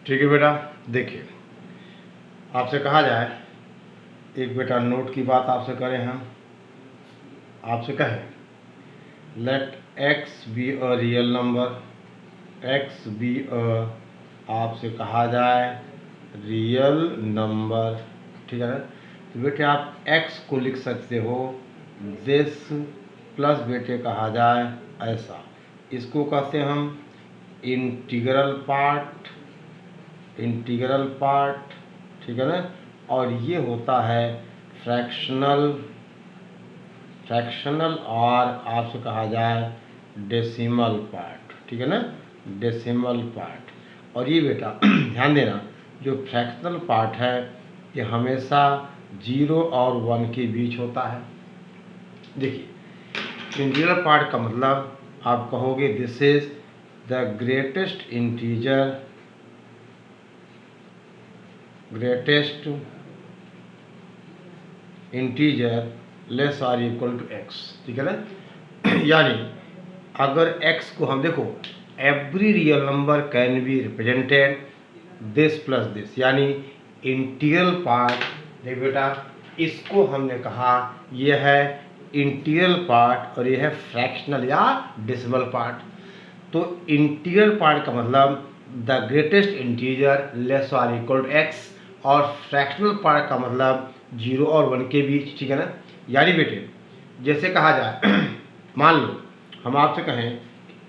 ठीक है बेटा, देखिए आपसे कहा जाए, एक बेटा नोट की बात आपसे करें हम, आपसे कहें let x be a real number, x be a आपसे कहा जाए रियल नंबर, ठीक है ना। तो बेटे आप x को लिख सकते हो दिस प्लस बेटे कहा जाए ऐसा, इसको कहते हैं हम इंटीग्रल पार्ट, इंटीग्रल पार्ट, ठीक है ना। और ये होता है फ्रैक्शनल, फ्रैक्शनल और आपसे कहा जाए डेसिमल पार्ट, ठीक है ना, डेसिमल पार्ट। और ये बेटा ध्यान देना, जो फ्रैक्शनल पार्ट है ये हमेशा 0 और 1 के बीच होता है। देखिए इंटीग्रल पार्ट का मतलब आप कहोगे this is the greatest integer, greatest integer less or equal to x, ठीक है ना। यानी अगर x को हम देखो, every real number can be represented this plus this, यानी इंटीग्रल पार्ट, देख बेटा इसको हमने कहा यह है इंटीग्रल पार्ट और यह है फ्रैक्शनल या डेसिमल पार्ट। तो इंटीग्रल पार्ट का मतलब the greatest integer less or equal to x, और फ्रैक्शनल पार्ट का मतलब 0 और 1 के बीच, ठीक है ना। यानी बेटे जैसे कहा जाए मान लो हम आपसे कहें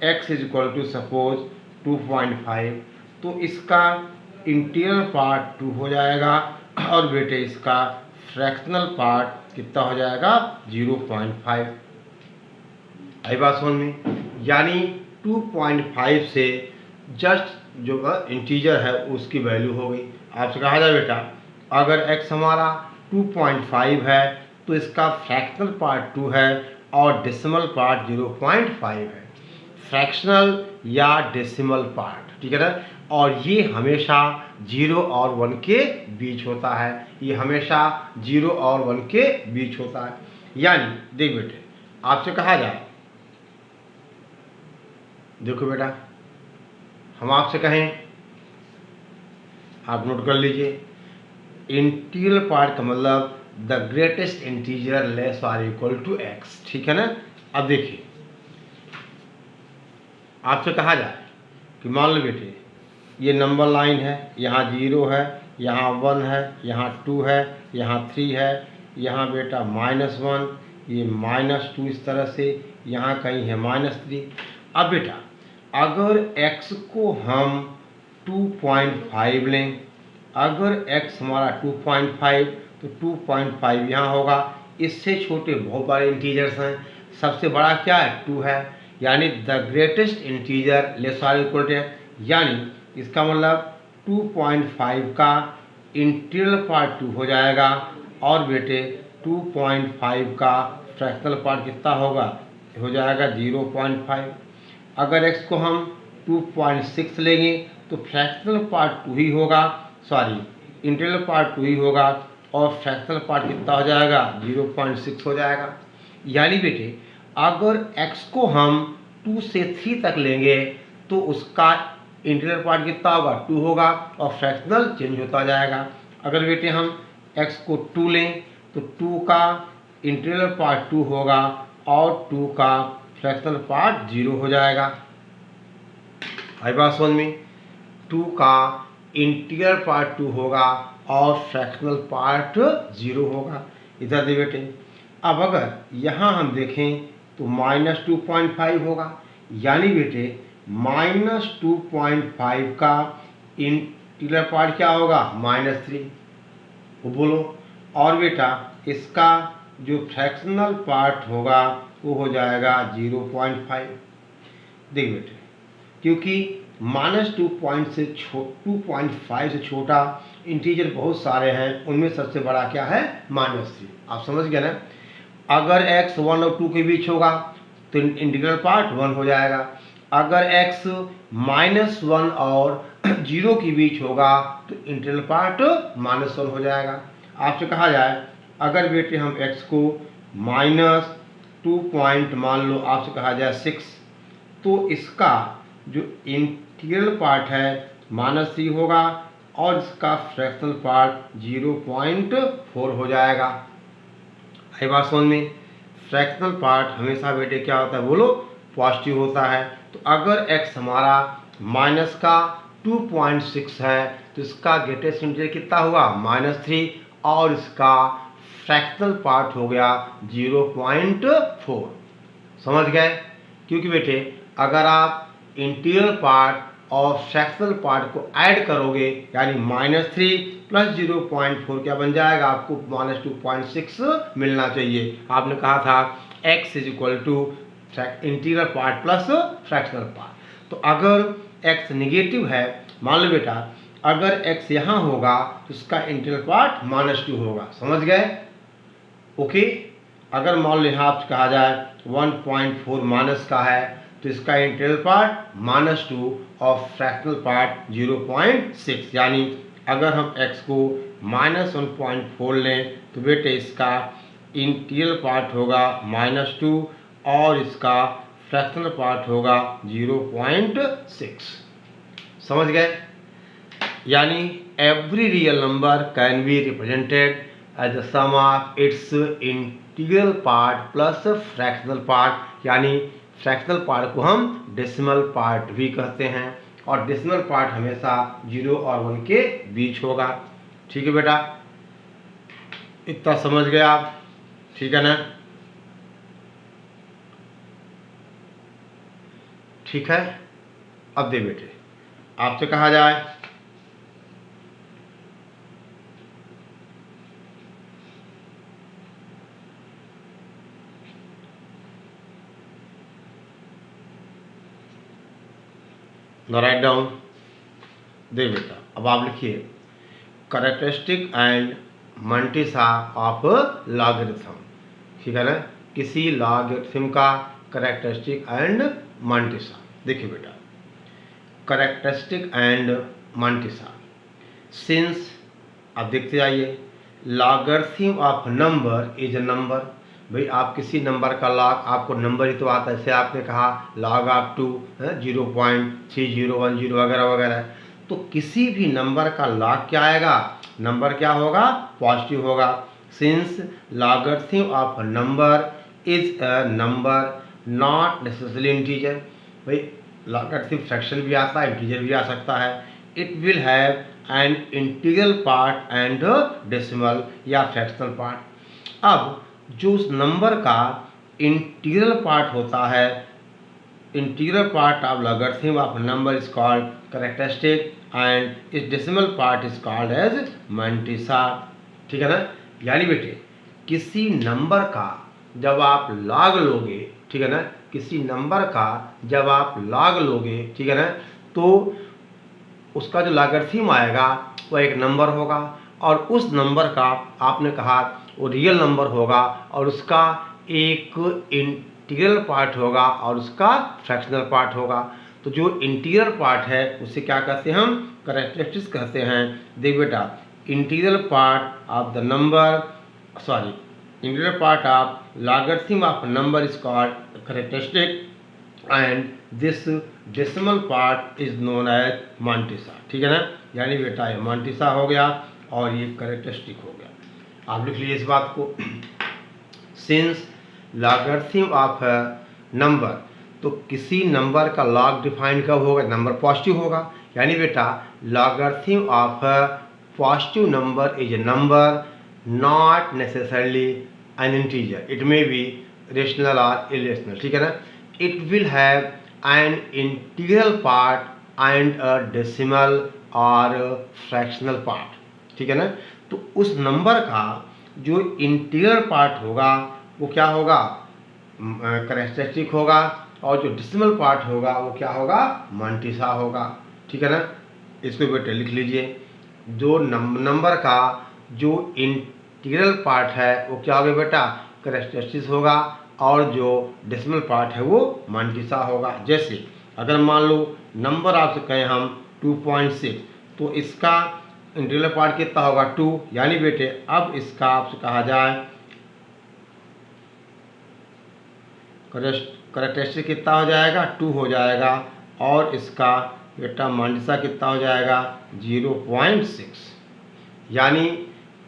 x is equal to suppose 2.5, तो इसका इंटीग्रल पार्ट 2 हो जाएगा और बेटे इसका फ्रैक्शनल पार्ट कितना हो जाएगा 0.5। आई बात समझ में, यानी 2.5 से जस्ट जो इंटीजर है उसकी वैल्यू हो गई। आपसे कहा जाए बेटा अगर x हमारा 2.5 है तो इसका फ्रैक्शनल पार्ट 2 है और डेसिमल पार्ट 0.5 है, फ्रैक्शनल या डेसिमल पार्ट, ठीक है ना। और ये हमेशा 0 और 1 के बीच होता है, ये हमेशा 0 और 1 के बीच होता है। यानी देख बेटे आपसे कहा जाए, देखो बेटा हम आपसे कहें, आप नोट कर लीजिए, इंटीग्रल पार्ट का मतलब the greatest integer less or equal to x, ठीक है ना। अब देखिए आपसे कहा जाए कि मान लो बेटे ये नंबर लाइन है, यहाँ 0 है, यहाँ 1 है, यहाँ 2 है, यहाँ 3 है, यहाँ बेटा -1, ये -2, इस तरह से यहाँ कहीं है -3। अब बेटा अगर x को हम 2.5 लें, अगर x हमारा 2.5 तो 2.5 यहाँ होगा, इससे छोटे बहुत बड़े इंटीजर्स हैं, सबसे बड़ा क्या है 2 है, यानी the greatest integer less or equal to, यानी इसका मतलब 2.5 का इंटीग्रल पार्ट 2 हो जाएगा और बेटे 2.5 का फ्रैक्शनल पार्ट कितना होगा, हो जाएगा 0.5। अगर x को हम 2.6 लेंगे तो फ्रैक्शनल पार्ट 2 ही होगा, सॉरी इंटीग्रल पार्ट 2 ही होगा और फ्रैक्शनल पार्ट कितना हो जाएगा 0.6 हो जाएगा। यानी बेटे अगर x को हम 2 से 3 तक लेंगे तो उसका इंटीग्रल पार्ट कितना होगा 2 होगा और फ्रैक्शनल चेंज होता जाएगा। अगर बेटे हम x को 2 लें तो 2 का इंटीग्रल पार्ट 2 होगा और 2 का फ्रैक्शनल पार्ट 0 हो जाएगा। आई बात समझ में, 2 का इंटीग्रल पार्ट 2 होगा और फ्रैक्शनल पार्ट 0 होगा। इधर दे बेटे अब अगर यहाँ हम देखें तो -2.5 होगा, यानी बेटे -2.5 का इंटीग्रल पार्ट क्या होगा -3, वो बोलो। और बेटा इसका जो फ्रैक्शनल पार्ट होगा वो हो जाएगा 0.5। देख बेटे क्योंकि -2.5 से छोटा इंटीजर बहुत सारे हैं, उनमें सबसे बड़ा क्या है -3। आप समझ गए ना। अगर x 1 और 2 के बीच होगा तो इंटीग्रल पार्ट 1 हो जाएगा, अगर x -1 और 0 के बीच होगा तो इंटीग्रल पार्ट -1 हो जाएगा। आपसे कहा जाए अगर बेटे हम x को -2 पॉइंट मान लो आपसे कहा जाए 6, तो इसका जो इंटीग्रल पार्ट है -3 होगा और इसका फ्रैक्शनल पार्ट 0.4 हो जाएगा। आई बात समझ में? फ्रैक्शनल पार्ट हमेशा बेटे क्या होता है बोलो? पॉजिटिव होता है। तो अगर x हमारा माइनस का 2.6 है तो इसका ग्रेटेस्ट इंटीजर कितना हुआ? -3 और इसका फ्रैक्शनल पार्ट हो गया 0.4। समझ गए? क्योंकि बेटे अगर आप इंटीग्रल पार्ट और फ्रैक्शनल पार्ट को ऐड करोगे यानी -3 प्लस 0.4 क्या बन जाएगा? आपको -2.6 मिलना चाहिए। आपने कहा था x is equal to integral part plus fractional part. तो अगर x नेगेटिव है, मान लो बेटा अगर x यहाँ होगा तो इसका इंटीग्रल पार्ट -2 होगा। समझ गए? ओके। अगर मान लो यहाँ आपसे कहा जाए 1.4 माइनस का है तो इसका इंटीग्रल पार्ट -2 और फ्रैक्शनल पार्ट 0.6, यानी अगर हम x को -1.4 लें तो बेटे इसका इंटीग्रल पार्ट होगा -2 और इसका फ्रैक्शनल पार्ट होगा 0.6। समझ गए? यानी every real number can be represented as the sum of its integral part plus fractional part, यानी फ्रैक्शनल पार्ट को हम डेसिमल पार्ट भी कहते हैं और डेसिमल पार्ट हमेशा 0 और 1 के बीच होगा। ठीक है बेटा, इतना समझ गए आप? ठीक है ना? ठीक है। अब दे बेटे आपसे कहा जाए राइट डाउन। दे बेटा अब आप लिखिए characteristic and mantissa of logarithm. ठीक है ना? किसी लॉगरिथम का कैरेक्टरिस्टिक एंड मंटिसा। देखिए बेटा कैरेक्टरिस्टिक एंड मंटिसा, सिंस आप देखते जाइए logarithm of number is a number. भाई आप किसी नंबर का लॉग, आपको नंबर ही तो आता है, जैसे आपने कहा लॉग ऑफ 2 0.3010 वगैरह वगैरह। तो किसी भी नंबर का लॉग क्या आएगा? नंबर क्या होगा? पॉजिटिव होगा। Since logarithm of number is a number not necessarily integer. भाई लॉगरिथम फ्रैक्शन भी आता है, इंटीजर भी आ सकता है। It will have an integral part and decimal या फ्रैक्शनल पार्ट। अब जो उस नंबर का इंटीग्रल पार्ट होता है, integral part of logarithm of number is called characteristic and इस decimal part is called as mantissa. ठीक है ना? यानी बेटे किसी नंबर का जब आप लॉग लोगे, ठीक है ना, किसी नंबर का जब आप लॉग लोगे, ठीक है ना, तो उसका जो लॉगरिथम आएगा वो एक नंबर होगा और उस नंबर का आपने कहा वो रियल नंबर होगा और उसका एक इंटीग्रल पार्ट होगा और उसका फ्रैक्शनल पार्ट होगा। तो जो इंटीग्रल पार्ट है उसे क्या कहते हैं? हम कैरेक्टरिस्टिक्स कहते हैं। देख बेटा integral part of the number, sorry, integral part of logarithm of number is called characteristic and this decimal part is known as mantissa. ठीक है ना? यानी बेटा ये मंटिसा हो गया और ये कैरेक्टरिस्टिक हो गया। आप लिख लीजिए इस बात को। सिंस लॉगरिथम ऑफ नंबर, तो किसी नंबर का लॉग डिफाइन कब होगा? नंबर पॉजिटिव होगा। यानी बेटा logarithm of positive number is a number not necessarily N integer, it may be rational और इरेशनल। ठीक है ना? it will have an integral part and a decimal or fractional part। ठीक है ना? तो उस नंबर का जो इंटीग्रल पार्ट होगा वो क्या होगा? कैरेक्टरिस्टिक होगा और जो डेसिमल पार्ट होगा वो क्या होगा? मंटिसा होगा। ठीक है ना? इसको बेटे लिख लीजिए, जो नंबर का जो इंटीग्रल पार्ट है वो क्या होगा बेटा? कैरेक्टरिस्टिक होगा और जो डेसिमल पार्ट है वो मंटिसा होगा। जैसे अगर मान लो नंबर आपसे कहें हम 2.6 तो इसका इंटीग्रल पार्ट कितना होगा? 2। यानी बेटे अब इसका आपसे कहा जाए कैरेक्टरिस्टिक कितना हो जाएगा? 2 हो जाएगा और इसका बेटा मांटिसा कितना हो जाएगा 0.6। यानी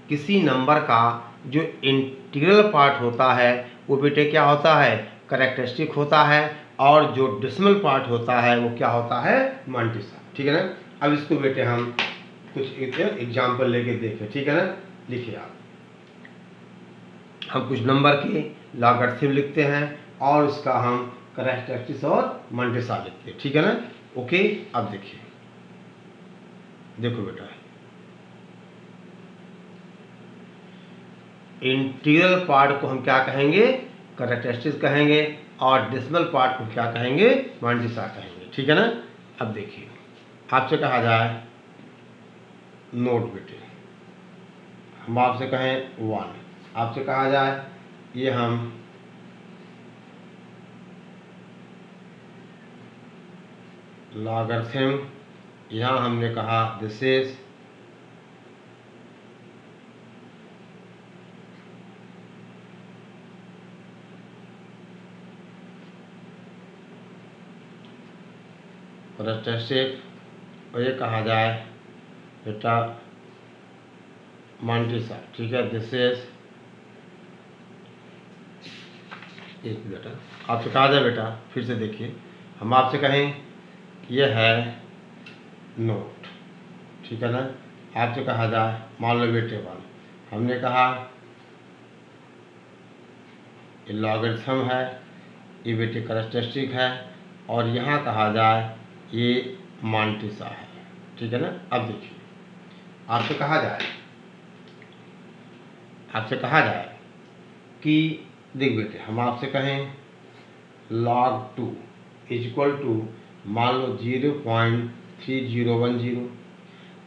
किसी नंबर का जो इंटीग्रल पार्ट होता है वो बेटे क्या होता है कैरेक्टरिस्टिक होता है, और जो डेसिमल पार्ट होता है वो क्या होता है मांटिसा। ठीक है ना। अब इसको बेटे हम कुछ एग्जाम्पल लेके देखें। ठीक है ना। लिखिए आप, हम कुछ नंबर के लॉगरिथम लिखते हैं और उसका हम कैरेक्टरिस्टिक्स और मांटिसा लिखते हैं। ठीक है ना। ओके। अब देखिए, देखो बेटा, इंटीग्रल पार्ट को हम क्या कहेंगे कैरेक्टरिस्टिक्स कहेंगे, और डेसिमल पार्ट को क्या कहेंगे मांटिसा कहेंगे। ठीक है ना। अब देखिए, आपसे कहा जाए नोट बेटे, हम आपसे कहें 1, आपसे कहा जाए ये हम लॉगरिथम, यहाँ हमने कहा दिस इज कैरेक्टरिस्टिक, और ये कहा जाए बेटा मांटिसा। ठीक है। दिस इज एक बेटा, आपसे कहा जाए बेटा, फिर से देखिए, हम आपसे कहें ये है नोट। ठीक है ना। आपसे कहा जाए मान लो बेटे 1, हमने कहा ये लॉगरिथम है, ये बेटे कैरेक्टरिस्टिक है, और यहाँ कहा जाए ये मांटिसा है। ठीक है ना। अब देखिए, आपसे कहा जाए कि देख बेटे, हम आपसे कहें log 2 इक्वल टू मान लो 0.3010,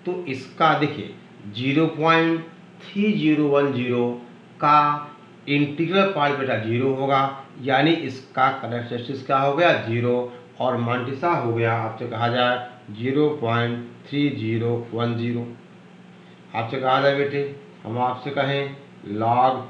तो इसका देखिए 0.3010 का इंटीग्रल पार्ट बेटा 0 होगा, यानी इसका कैरेक्टरिस्टिक्स क्या हो गया 0, और मांटिसा हो गया आपसे कहा जाए 0.3010। आपसे कहा जाए बेटे, हम आपसे कहें log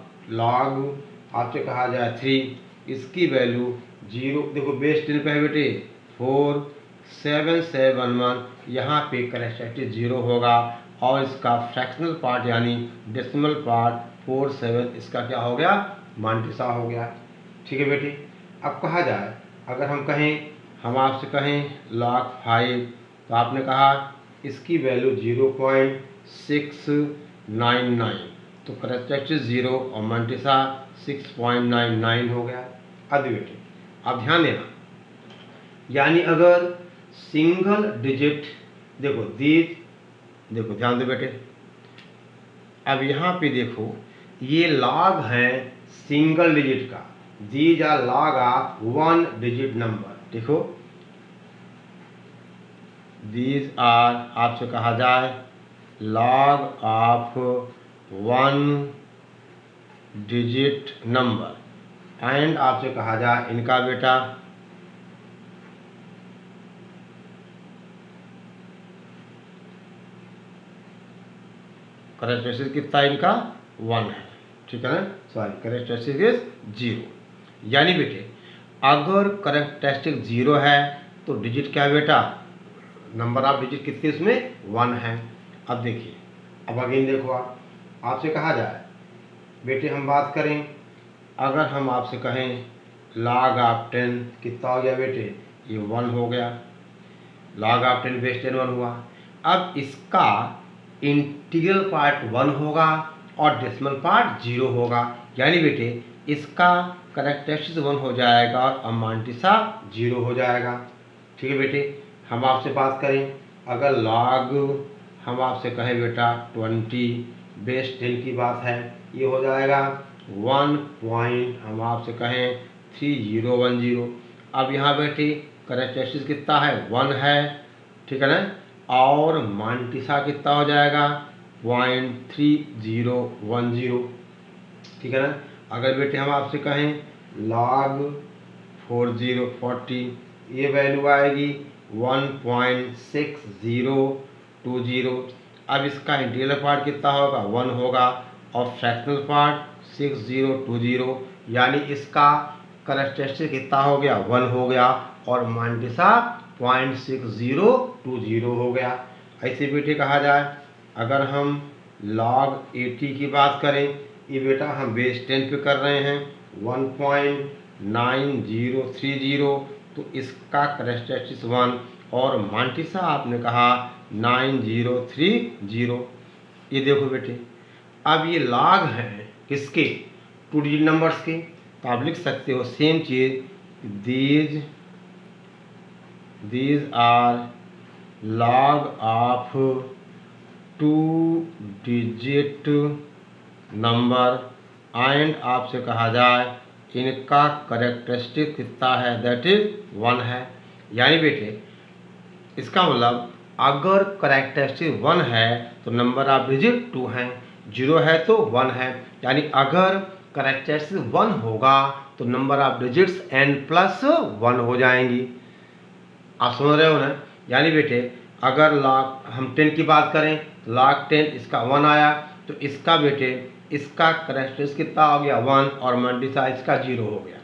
आपसे कहा जाए 3, इसकी वैल्यू 0, देखो बेस 10 पे है बेटे 4771, यहाँ पे कैरेक्टरिस्टिक 0 होगा, और इसका फ्रैक्शनल पार्ट यानी डेसिमल पार्ट 47, इसका क्या हो गया मांटिसा हो गया। ठीक है बेटे। अब कहा जाए, अगर हम आपसे कहें log 5, तो आपने कहा इसकी वैल्यू 0.699, तो कैरेक्टरिस्टिक 0 और मांटिसा 6.99 हो गया। अब बेटे, अब ध्यान देना, यानी अगर सिंगल डिजिट, देखो देखो ध्यान दो बेटे, अब यहाँ पे देखो ये लॉग है सिंगल डिजिट का, these are log of 1 digit number. देखो दीज आर आपसे कहा जाए log of 1 digit number, and आपसे कहा जाए इनका बेटा कैरेक्टरिस्टिक कितना इनका 1 है। ठीक है ना। सॉरी, कैरेक्टरिस्टिक इज 0, यानी बेटे अगर कैरेक्टरिस्टिक 0 है तो डिजिट क्या है बेटा, नंबर ऑफ डिजिट कितने इसमें 1 है। अब देखिए, अब अगेन देखो, आपसे कहा जाए बेटे, हम बात करें, अगर हम आपसे कहें log ऑफ 10 कितना हो गया बेटे, ये 1 हो गया, log ऑफ 10 बेस 10 1 हुआ। अब इसका इंटीग्रल पार्ट 1 होगा और डेसिमल पार्ट 0 होगा, यानी बेटे इसका कैरेक्टरिस्टिक 1 हो जाएगा और मांटिसा 0 हो जाएगा। ठीक है बेटे। हम आपसे बात करें, अगर log हम आपसे कहें बेटा 20 बेस 10 की बात है, ये हो जाएगा 1 पॉइंट हम आपसे कहें 3010। अब यहाँ बेटे कैरेक्टरिस्टिक कितना है 1 है। ठीक है ना। और मांटिसा कितना हो जाएगा 0.3010। ठीक है ना। अगर बेटे हम आपसे कहें log 40 ये वैल्यू आएगी 1.6020। अब इसका इंटीग्रल पार्ट कितना होगा 1 होगा, और फ्रैक्शनल पार्ट 6020, यानी इसका कैरेक्टरिस्टिक कितना हो गया 1 हो गया, और मांटिसा 0.6020 हो गया। ऐसे बेटे कहा जाए, अगर हम log 80 की बात करें, ये बेटा हम बेस 10 पे कर रहे हैं 1.9030, तो इसका कैरेक्टरिस्टिक्स 1 और मांटिसा आपने कहा 9030। ये देखो बेटे, अब ये log हैं किसके, 2 डिजिट नंबर्स के, तो आप लिख सकते हो सेम चीज, these are log of 2 digit number and आपसे कहा जाए इनका करेक्टरिस्टिक कितना है, दैट इज 1 है। यानी बेटे इसका मतलब अगर करेक्टरिस्टिक 1 है तो नंबर ऑफ डिजिट 2 हैं, 0 है तो 1 है। यानी अगर करेक्टरिस्टिक 1 होगा तो नंबर ऑफ डिजिट्स n+1 हो जाएंगी। आप समझ रहे हो ना। यानी बेटे अगर log हम 10 की बात करें तो log 10 इसका 1 आया, तो इसका बेटे इसका करेक्टरिस्टिक कितना हो गया 1 और मल्टीप्लाई इसका 0 हो गया।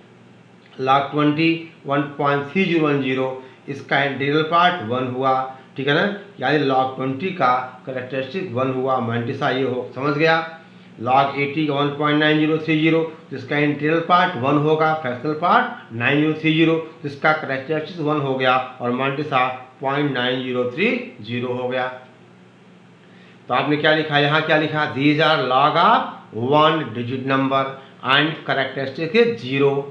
log 20 1.3010, इसका इंटीग्रल पार्ट 1 हुआ, ठीक है ना। यानी log 20 का करेक्टरिस्टिक 1 हुआ, मल्टीप्लाई ये हो, समझ गया। log 80 का 1.9030, जिसका इंटीग्रल पार्ट 1 होगा, फ्रैक्शनल पार्ट 9030, जिसका करेक्टरिस्टिक 1 हो गया और मल्टीप्लाई 0.9030 हो गया। तो आपने क्या लिखा, यहाँ क्या लिखा, these are log of 1 digit number and characteristic is 0।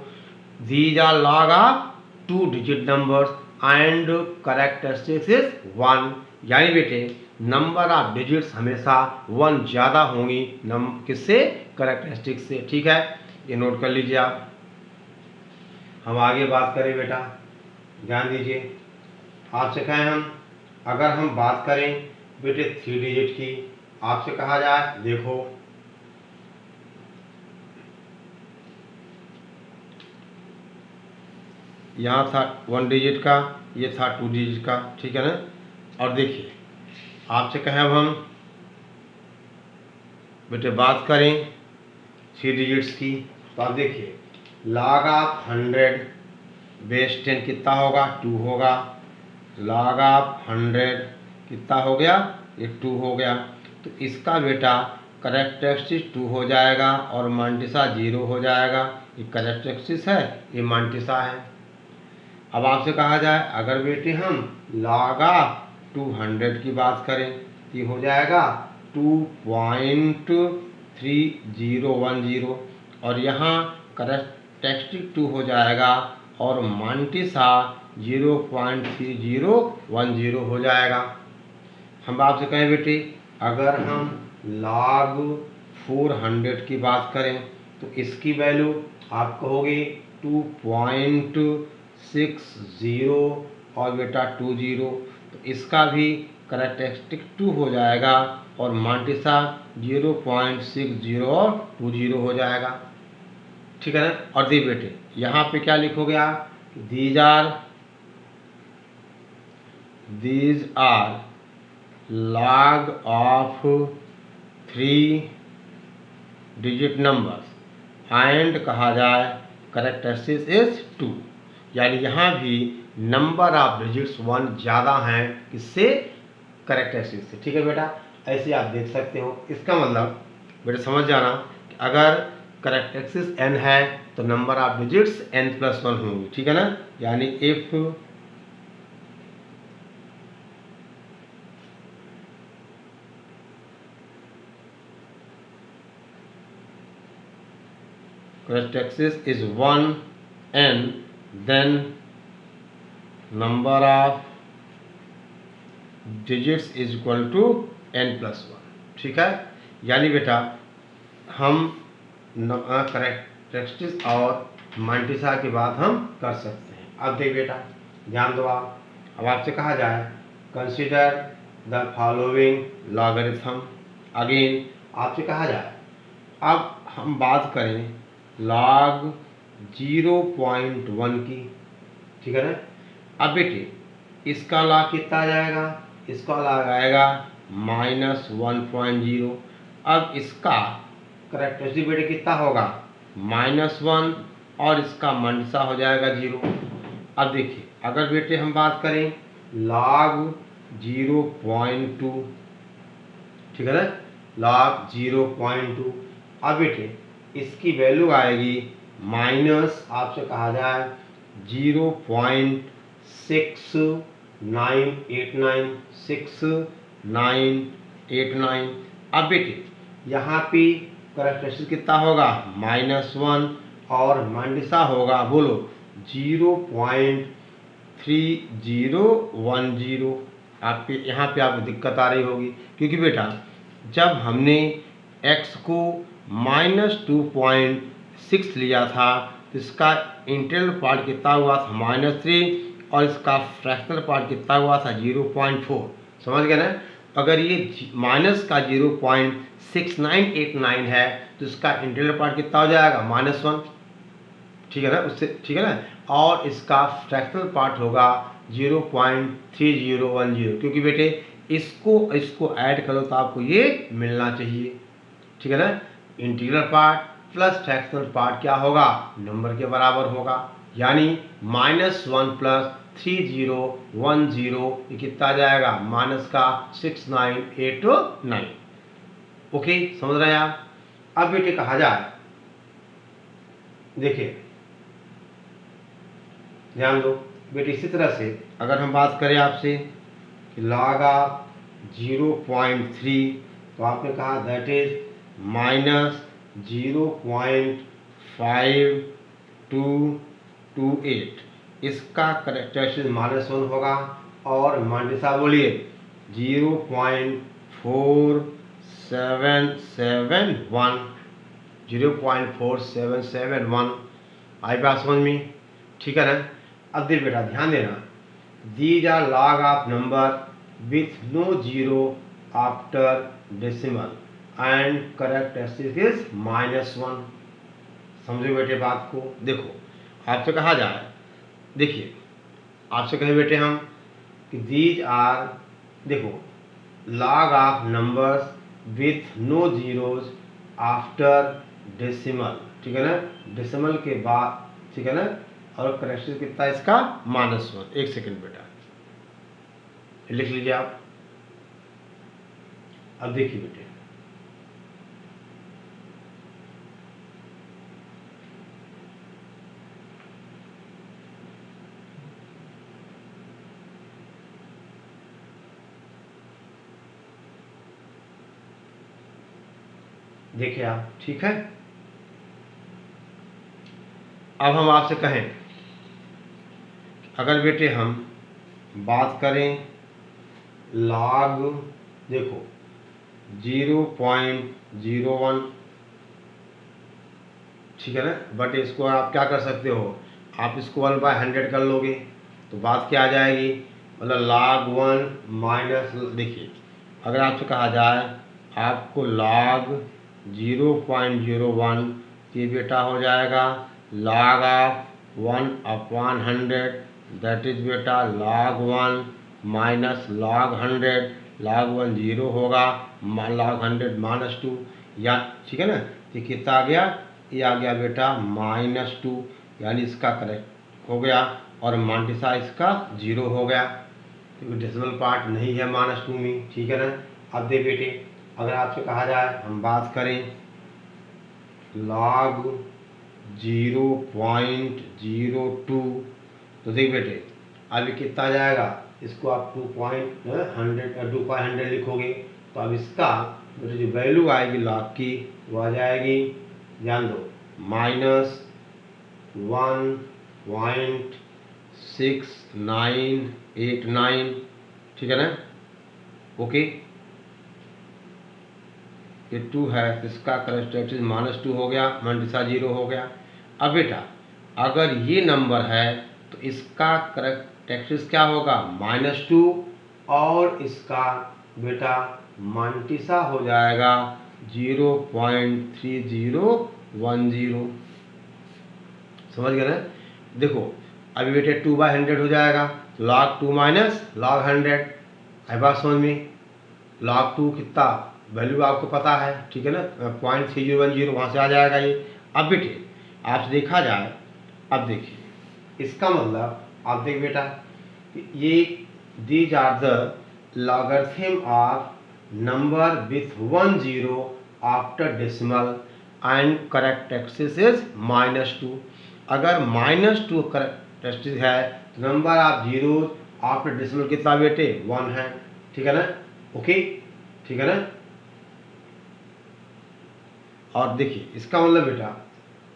These are log of 2 digit numbers and characteristic is 1। यानी बेटे नंबर ऑफ डिजिट्स हमेशा 1 ज़्यादा होंगी किससे, करेक्टरिस्टिक से, ठीक है। ये नोट कर लीजिए आप। हम आगे बात करें बेटा, ध्यान दीजिए। आपसे कहें हम, अगर हम बात करें बेटे 3 डिजिट की, आपसे कहा जाए देखो यहाँ था 1 डिजिट का, ये था 2 डिजिट का, ठीक है ना। और देखिए आपसे कहें अब हम बेटे बात करें 3 डिजिट्स की, तो आप देखिए log ऑफ 100 बेस 10 कितना होगा, 2 होगा। log ऑफ 100 कितना हो गया, ये 2 हो गया। तो इसका बेटा करेक्टरिस्टिक 2 हो जाएगा और मल्टीसा 0 हो जाएगा। ये करेक्टरिस्टिक है, ये मल्टीसा है। अब आपसे कहा जाए अगर बेटे हम log ऑफ 200 की बात करें तो ये हो जाएगा 2.3010, और यहाँ करेक्टरिस्टिक 2 हो जाएगा और मल्टीसा 0.3010 हो जाएगा। हम आपसे कहें बेटे अगर हम log 400 की बात करें तो इसकी वैल्यू आप कहोगे 2.60 और बेटा 20, तो इसका भी करेक्टरिस्टिक 2 हो जाएगा और मल्टीसा 0.60 और 20 हो जाएगा, ठीक है ना। और दी बेटे यहाँ पे क्या लिखोगे आप, these are log of 3 digit numbers and कहा जाए करेक्टरिस्टिक इज 2। यानी यहाँ भी नंबर ऑफ डिजिट्स 1 ज़्यादा हैं किससे, करेक्टरिस्टिक से, ठीक है बेटा। ऐसे आप देख सकते हो। इसका मतलब बेटा समझ जाना कि अगर करेक्टरिस्टिक n है तो नंबर ऑफ डिजिट्स n+1 होंगी, ठीक है ना। यानी if characteristic is 1 n, then number of digits is equal to n+1, ठीक है। यानी बेटा हम करेक्टरिस्टिक और मल्टीसा की बात हम कर सकते हैं। अब देख बेटा ध्यान दो आप। अब आपसे कहा जाए consider the following logarithm. Again आपसे कहा जाए, अब हम बात करें log 0.1 की, ठीक है ना। अब बेटे इसका log कितना आ जाएगा, इसका log आएगा -1.0। अब इसका करेक्टरिस्टिक बेटे कितना होगा, -1 और इसका मल्टीसा हो जाएगा 0। अब देखिए अगर बेटे हम बात करें log 0.2, ठीक है ना, log 0.2। अब बेटे इसकी वैल्यू आएगी माइनस, आपसे कहा जाए 0.6989। अब बेटे यहाँ पे करैक्टरिस्टिक कितना होगा -1 और मंडिसा होगा, बोलो 0.3010। आपके यहाँ पे आपको दिक्कत आ रही होगी, क्योंकि बेटा जब हमने x को -2.6 लिया था तो इसका इंटीग्रल पार्ट कितना हुआ था -3 और इसका फ्रैक्शनल पार्ट कितना हुआ था 0.4। समझ गए ना। अगर ये माइनस का 0.6989 है तो इसका इंटीग्रल पार्ट कितना हो जाएगा -1, ठीक है ना, उससे ठीक है ना, और इसका फ्रैक्शनल पार्ट होगा 0.3010, क्योंकि बेटे इसको ऐड करो तो आपको ये मिलना चाहिए, ठीक है ना। Integral part plus fractional part क्या होगा, नंबर के बराबर होगा, यानी -1 प्लस 3010 ये कितना आ जाएगा -6989। ओके, समझ रहे हैं आप। अब बेटे कहा जाए, देखिए ध्यान दो बेटे, इसी तरह से अगर हम बात करें आपसे कि log ऑफ 0.3 तो आपने कहा दैट इज -0.5228, इसका करैक्टरिस्टिक -1 होगा और मंडिसा बोलिए 0.4771 आई बात समझ में, ठीक है ना। अब देख बेटा ध्यान देना, these are log of number with no zero after decimal and characteristic is -1। समझो बेटे बात को। देखो आपसे कहा जाए, देखिए आपसे कहें बेटे हम कि दीज आर, देखो log of numbers with no zeros after decimal, ठीक है ना, डेसिमल के बाद, ठीक है ना, और करैक्टरिस्टिक कितना इसका -1। एक सेकंड बेटा लिख लीजिए आप। अब देखिए बेटे, देखिए आप, ठीक है। अब हम आपसे कहें, अगर बेटे हम बात करें log, देखो 0.01, ठीक है ना, बट इसको आप क्या कर सकते हो, आप इसको 1/100 कर लोगे तो बात क्या आ जाएगी, मतलब log 1 माइनस, देखिए अगर आपसे कहा जाए आपको log 0.01 ये बेटा हो जाएगा log ऑफ 1/100, दैट इज बेटा log 1 माइनस log 100, log 1 0 होगा, log 100 -2, या ठीक है ना, तो कितना आ गया, ये आ गया बेटा -2, यानी इसका करेक्ट हो गया, और मंडिसा इसका 0 हो गया, क्योंकि डेसिमल पार्ट नहीं है -2 में, ठीक है ना। अब दे बेटे, अगर आपसे कहा जाए हम बात करें log 0.02 तो देख बेटे अभी कितना आ जाएगा, इसको आप 2.100 लिखोगे तो अब इसका बेटे जो वैल्यू आएगी log की वो आ जाएगी, ध्यान दो, -1.6989, ठीक है ना। ओके, ये 2 है, इसका करैक्टरिस्टिक -2 हो गया, मंडिसा 0 हो गया। अब बेटा अगर ये नंबर है तो इसका करैक्टरिस्टिक क्या होगा -2, और इसका बेटा मंडिसा हो जाएगा 0.3010। समझ गए ना। देखो अभी बेटे 2/100 हो जाएगा, log 2 माइनस log 100, है बात समझ में। log 2 कितना वैल्यू आपको पता है, ठीक है ना, 0.3010 वहाँ से आ जाएगा ये। अब बेटे आपसे देखा जाए, अब देखिए इसका मतलब आप देख बेटा, ये these are the logarithm of number with 1 0 after decimal and characteristic is -2। अगर -2 करेक्टेरिस्टिक है तो number of zero after decimal कितना बेटे 1 है। ठीक है ना, ओके, ठीक है ना। और देखिए इसका मतलब बेटा,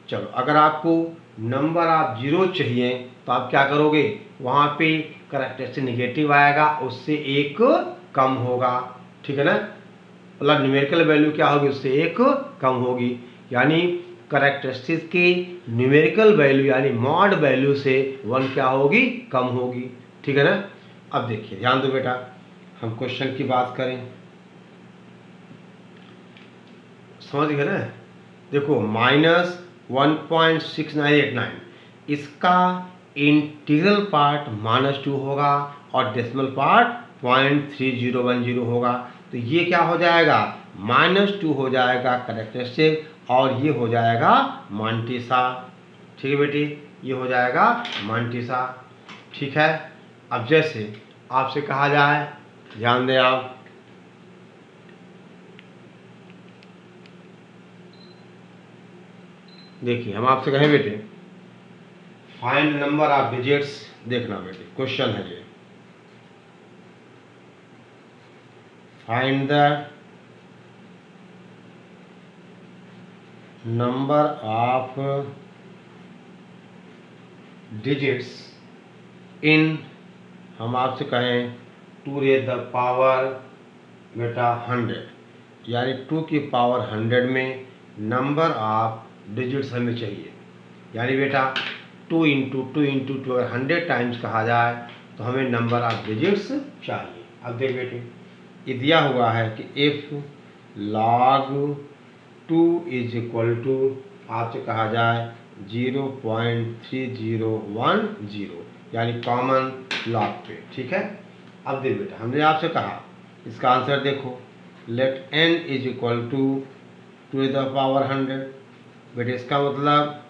चलो अगर आपको नंबर ऑफ जीरो चाहिए तो आप क्या करोगे, वहाँ पे करेक्टरिस्टिक निगेटिव आएगा, उससे एक कम होगा। ठीक है ना, मतलब न्यूमेरिकल वैल्यू क्या होगी, उससे एक कम होगी, यानी करेक्टरिस्टिक की न्यूमेरिकल वैल्यू यानी मॉड वैल्यू से 1 क्या होगी, कम होगी। ठीक है ना। अब देखिए ध्यान दो बेटा, हम क्वेश्चन की बात करें, समझ गए ना। देखो -1.6989 इसका इंटीग्रल पार्ट -2 होगा और डेसिमल पार्ट 0.3010 होगा, तो ये क्या हो जाएगा, -2 हो जाएगा करेक्टरिस्टिक और ये हो जाएगा मांटिसा। ठीक है बेटी, ये हो जाएगा मांटिसा। ठीक है। अब जैसे आपसे कहा जाए, ध्यान दें आप, देखिए हम आपसे कहें बेटे फाइंड नंबर ऑफ डिजिट्स, देखना बेटे क्वेश्चन है ये, find the number of digits in, हम आपसे कहें 2 रेज़ द पावर बेटा 100, यानी 2 की पावर 100 में नंबर ऑफ डिजिट्स हमें चाहिए, यानी बेटा 2 इंटू 2 इंटू 2 अगर 100 टाइम्स कहा जाए तो हमें नंबर ऑफ डिजिट्स चाहिए। अब देख बेटे, ये दिया हुआ है कि if log 2 is equal to, आपसे कहा जाए 0.3010, यानी कॉमन लॉग पे। ठीक है। अब देख बेटा, हमने आपसे कहा इसका आंसर देखो, let n is equal to 2 the power 100, बेटे इसका मतलब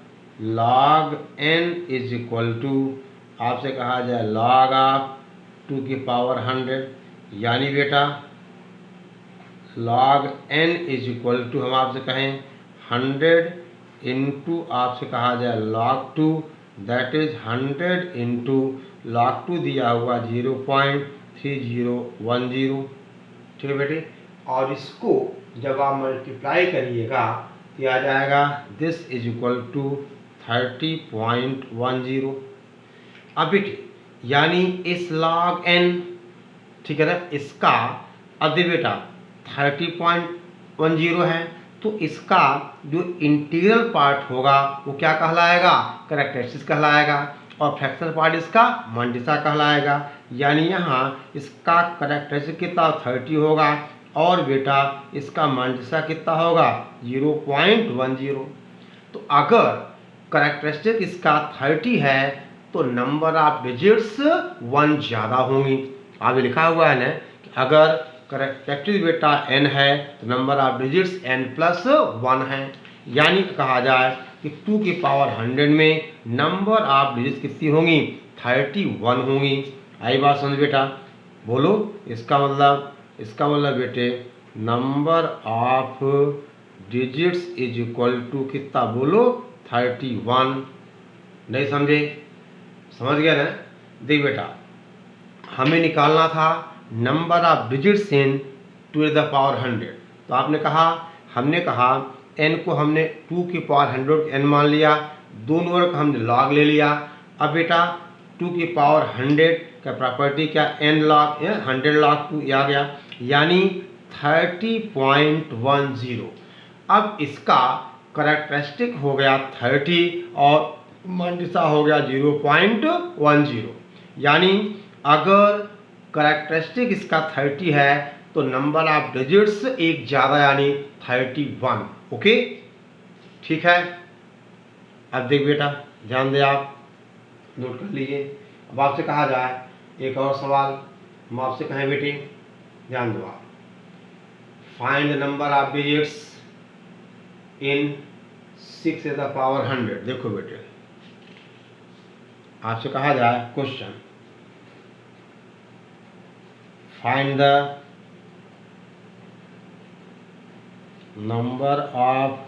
log n is equal to, आपसे कहा जाए log ऑफ 2 की पावर 100, यानी बेटा log n is equal to, हम आपसे कहें 100 इंटू, आपसे कहा जाए log 2, that is 100 into log 2 दिया हुआ 0.3010। ठीक है बेटे, और इसको जब आप मल्टीप्लाई करिएगा तो आ जाएगा दिस इज इक्वल टू 30.10। अब बेटे यानी इस log n, ठीक है ना, इसका अब बेटा 30.10 है, तो इसका जो इंटीग्रल पार्ट होगा वो क्या कहलाएगा, करेक्टरिस्टिक कहलाएगा, और फ्रैक्शनल पार्ट इसका मांटिसा कहलाएगा। यानी यहाँ इसका करेक्टरिस्टिक कितना 30 होगा और बेटा इसका मांटिसा कितना होगा 0.10। तो अगर करेक्टरिस्टिक इसका 30 है तो नंबर ऑफ डिजिट्स 1 ज़्यादा होंगी। आगे लिखा हुआ है ना कि अगर करेक्टरिस्टिक बेटा n है तो नंबर ऑफ डिजिट्स n+1 है, यानी कहा जाए कि 2 की पावर 100 में नंबर ऑफ डिजिट्स कितनी होंगी 31 होंगी। आई बात समझ बेटा, बोलो इसका मतलब बेटे number of digits is equal to कितना, बोलो 31। नहीं समझे, समझ गया ना। देख बेटा, हमें निकालना था number of digits in 2 the power 100, तो हमने कहा n को हमने 2 की पावर 100 n मान लिया, दोनों का हमने log ले लिया। अब बेटा 2 की पावर 100 का प्रॉपर्टी क्या, n log 100 log 2 आ गया, यानी 30.10। अब इसका करेक्टरिस्टिक हो गया 30 और मांटिसा हो गया 0.10, यानी अगर करेक्टरिस्टिक इसका 30 है तो नंबर ऑफ डिजिट्स एक ज़्यादा यानी 31। ओके, ठीक है। अब देख बेटा, ध्यान दे, आप नोट कर लीजिए। अब आपसे कहा जाए एक और सवाल, हम आपसे कहें बेटे ध्यान दो आप, find the number of digits in 6 to the power 100। देखो बेटे आपसे कहा जाए question, find the number of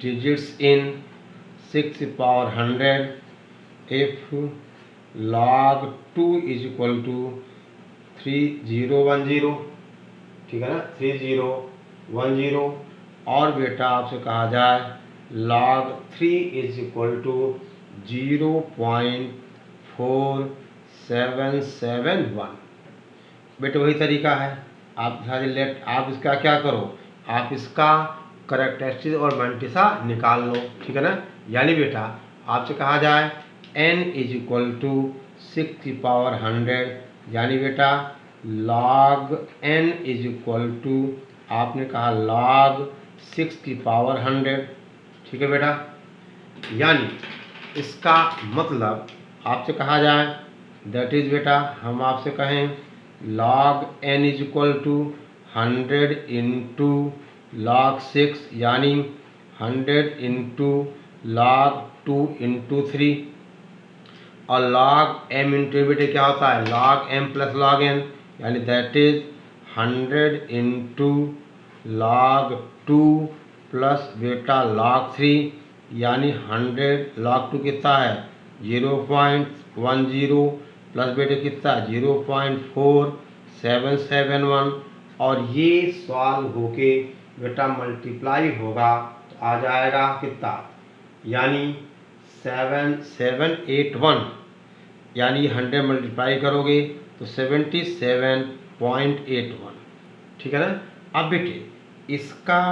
digits in 6 power 100 if log 2 is equal to 3010, ठीक है ना, 3010। और बेटा आपसे कहा जाए log 3 is equal to 0.4771। बेटा वही तरीका है, आप इसका क्या करो, आप इसका करेक्टरिस्टिक और मंटिसा निकाल लो, ठीक है ना। यानी बेटा आपसे कहा जाए n is equal to 6 power 100, यानी बेटा log n is equal to, आपने कहा log 6 power 100, ठीक है बेटा। यानी इसका मतलब आपसे कहा जाए दैट इज बेटा, हम आपसे कहें log n is equal to 100 into log 6, यानी 100 इंटू log 2 इंटू 3, और log m इंटू बेटे क्या होता है log m plus log n, यानी that is 100 into log 2 plus बेटा log 3, यानी 100 log 2 कितना है 0.10 प्लस बेटे कितना 0.4771, और ये सॉल्व होके बेटा मल्टीप्लाई होगा तो आ जाएगा कितना, यानी 7781, यानी 100 मल्टीप्लाई करोगे तो 77.81, ठीक है ना। अब बेटे इसका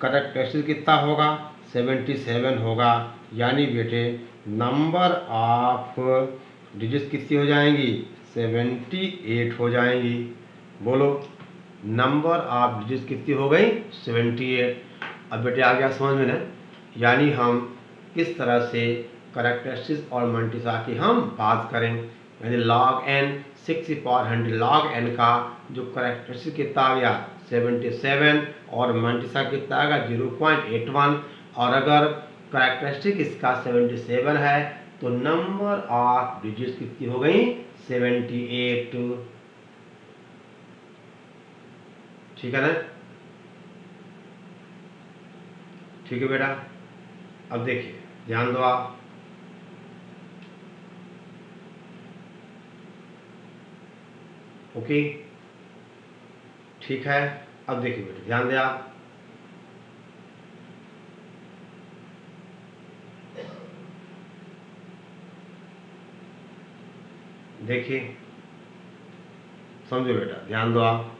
करेक्टरिस्टिक कितना होगा 77 होगा, यानी बेटे नंबर ऑफ डिजिट्स कितनी हो जाएंगी 78 हो जाएंगी। बोलो नंबर ऑफ डिजिट्स कितनी हो गई 78। अब बेटे आ गया समझ में ना, यानी हम किस तरह से करेक्टरिस्टिक्स और मंटिसा की हम बात करें, यानी log n 6 power 100 log n का जो करेक्टरिस्टिक कितना आ गया 77 और मंटिसा कितना आएगा 0.81, और अगर करेक्टरिस्टिक इसका 77 है तो नंबर ऑफ डिजिट्स कितनी हो गई 78, ठीक है ना। ठीक है बेटा, अब देखिए ध्यान दो आप, ओके ठीक है। अब देखिए बेटा ध्यान दें आप, देखिए समझो बेटा ध्यान दो आप,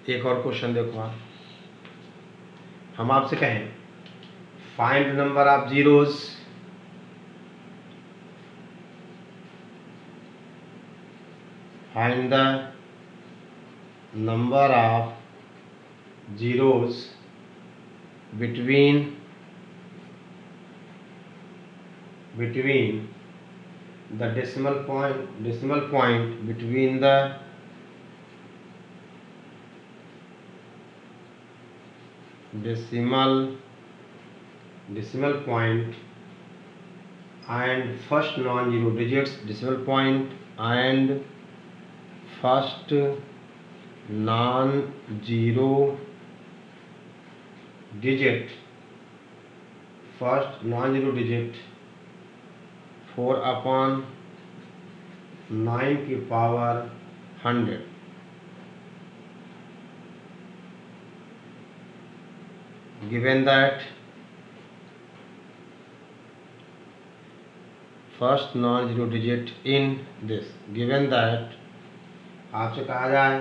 एक और क्वेश्चन देखो आप, हम आपसे कहें find number of zeros find the number of zeros between the decimal point between the decimal point and first non-zero digits, decimal point and first non-zero digit 4/9 की power 100, given that first non-zero digit in this, given that आपसे कहा जाए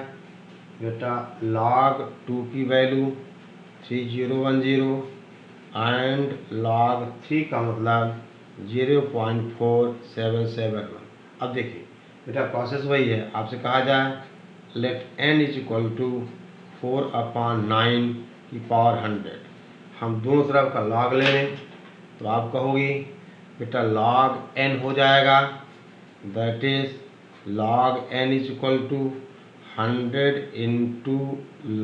बेटा log 2 की value 3010 and log 3 का मतलब 0.4771। अब देखिए बेटा प्रोसेस वही है, आपसे कहा जाए let n is equal to 4/9 की पावर 100, हम दोनों तरफ का log ले लें तो आप कहोगे बेटा log n हो जाएगा, that is log n is equal to 100 into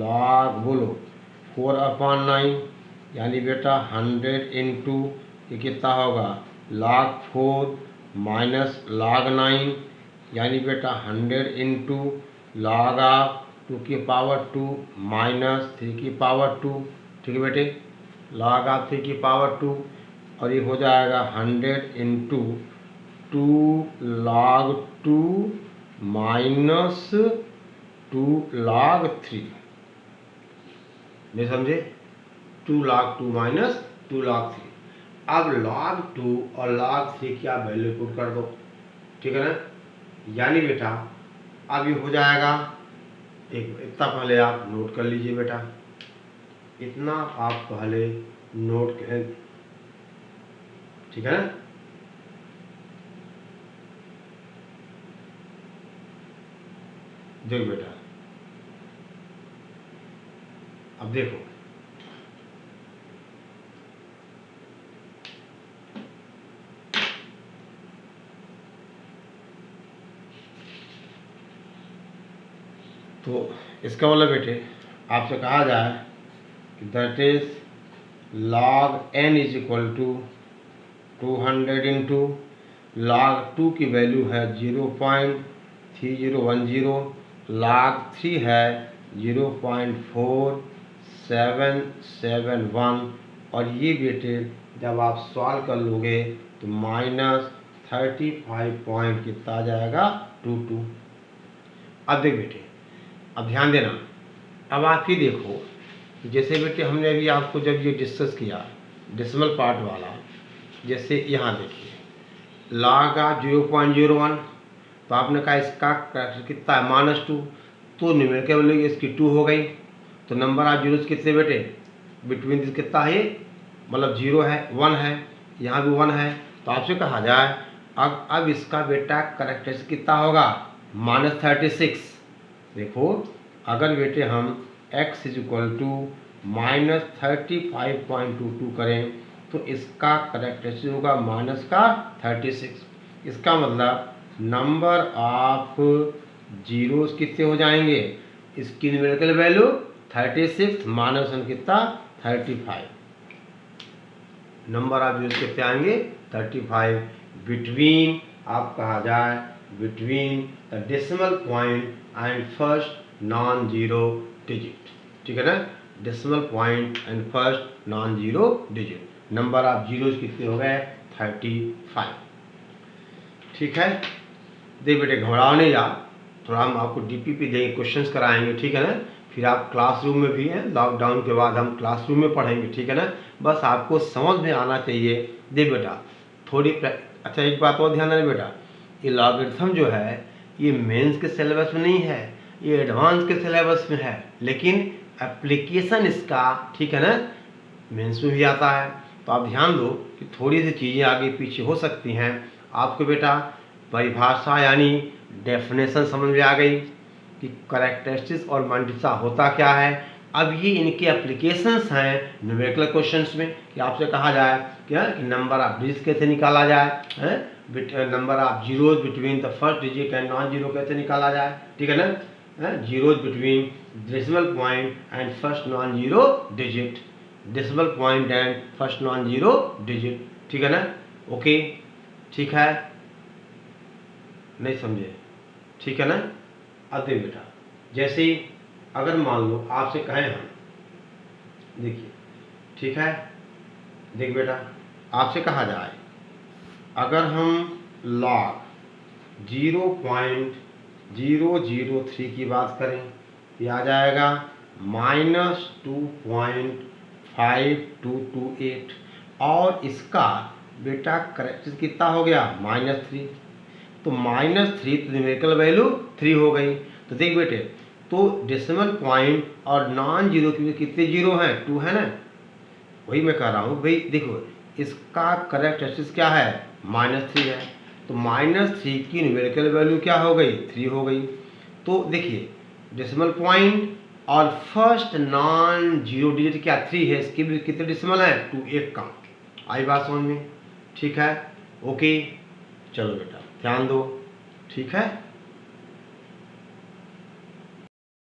log बोलो 4/9, यानी बेटा 100 इंटू ये कितना होगा log 4 माइनस log 9, यानी बेटा 100 इंटू log ऑफ 2 की पावर 2 माइनस 3 की पावर 2, ठीक है बेटे, log ऑफ 3 की पावर 2, और ये हो जाएगा 100 इंटू 2 log 2 माइनस 2 log 3, नहीं समझे, 2 log 2 माइनस 2 log 3। अब log 2 और log 3 की आप वैल्यू पुट कर दो, ठीक है ना, यानी बेटा अब ये हो जाएगा, एक इतना पहले आप नोट कर लीजिए बेटा, इतना आप पहले नोट करें, ठीक है ना। देखो बेटा, अब देखो तो इसका मतलब बेटे आपसे कहा जाए कि that is log n is equal to 200 into log 2 की वैल्यू है 0.3010, log 3 है 0.4771, और ये बेटे जब आप सॉल्व कर लोगे तो -35 पॉइंट कितना आ जाएगा 22। अब देख बेटे, अब ध्यान देना, अब आप ही देखो, जैसे बेटे हमने अभी आपको जब ये डिस्कस किया डेसिमल पार्ट वाला, जैसे यहाँ देखिए log ऑफ 0.01, तो आपने कहा इसका कितना है -2, तो न्यूमेरिकल वैल्यू इसकी 2 हो गई, तो नंबर ऑफ जीरोस कितने बेटे बिटवीन दिस कितना है, मतलब 0 है 1 है, यहाँ भी 1 है, तो आपसे कहा जाए अब इसका बेटा करेक्टरिस्टिक कितना होगा -36। देखो अगर बेटे हम x इज इक्वल टू -35.22 करें तो इसका करेक्टरिस्टिक होगा -36। इसका मतलब नंबर ऑफ जीरोस कितने हो जाएंगे, इसकी न्यूमेरिकल वैल्यू 36 माइनस कितना 35, नंबर ऑफ जीरोस कितने आएंगे 35 बिटवीन, आप कहा जाए between the decimal point and first non zero digit, ठीक है ना, decimal point and first non zero digit, number of zeros कितने हो गए 35, ठीक है। देख बेटे घबराओ नहीं यार, थोड़ा हम आपको डीपीपी देंगे, क्वेश्चंस कराएंगे, ठीक है ना, फिर आप क्लासरूम में भी हैं, लॉकडाउन के बाद हम क्लासरूम में पढ़ेंगे, ठीक है ना, बस आपको समझ में आना चाहिए। देख बेटा थोड़ी अच्छा एक बात और ध्यान देना बेटा, ये लॉगरिथम जो है ये मेंस के सिलेबस में नहीं है, ये एडवांस के सिलेबस में है, लेकिन एप्लीकेशन इसका, ठीक है ना, मेंस में भी आता है। तो आप ध्यान दो कि थोड़ी सी चीज़ें आगे पीछे हो सकती हैं, आपको बेटा परिभाषा यानी डेफिनेशन समझ में आ गई कि करेक्टरिस्टिक्स और मल्टीप्लिसिटी होता क्या है। अब ये इनके एप्लीकेशंस हैं न्यूमेरिकल क्वेश्चंस में, कि आपसे कहा जाए क्या कि नंबर ऑफ डिजिट कैसे निकाला जाए, number of zeros between the first digit and non zero कैसे निकाला जाए, ठीक है ना, zeros between decimal point and first non zero digit, decimal point and first non zero digit, ठीक है ना, ओके, ठीक है, नहीं समझे, ठीक है ना। अब देख बेटा जैसे ही अगर मान लो आपसे कहें हम, देखिए ठीक है, देख बेटा आपसे कहा जाए अगर हम log 0.003 की बात करें ये आ जाएगा -2.5228, और इसका बेटा करेक्टरिस्टिक कितना हो गया -3, तो -3 तो न्यूमेरिकल वैल्यू 3 हो गई। तो देख बेटे तो डेसिमल पॉइंट और नॉन जीरो की कितने जीरो हैं 2 है ना, वही मैं कह रहा हूँ भाई, देखो इसका करेक्टरिस्टिक क्या है -3 है, तो -3 की न्यूमेरिकल वैल्यू क्या हो गई 3 हो गई। तो देखिए डेसिमल पॉइंट और फर्स्ट नॉन जीरो डिजिट क्या 3 है, इसके भी कितने डेसिमल हैं 2, एक का, आई बात समझ में, ठीक है, ओके, चलो बेटा ध्यान दो, ठीक है।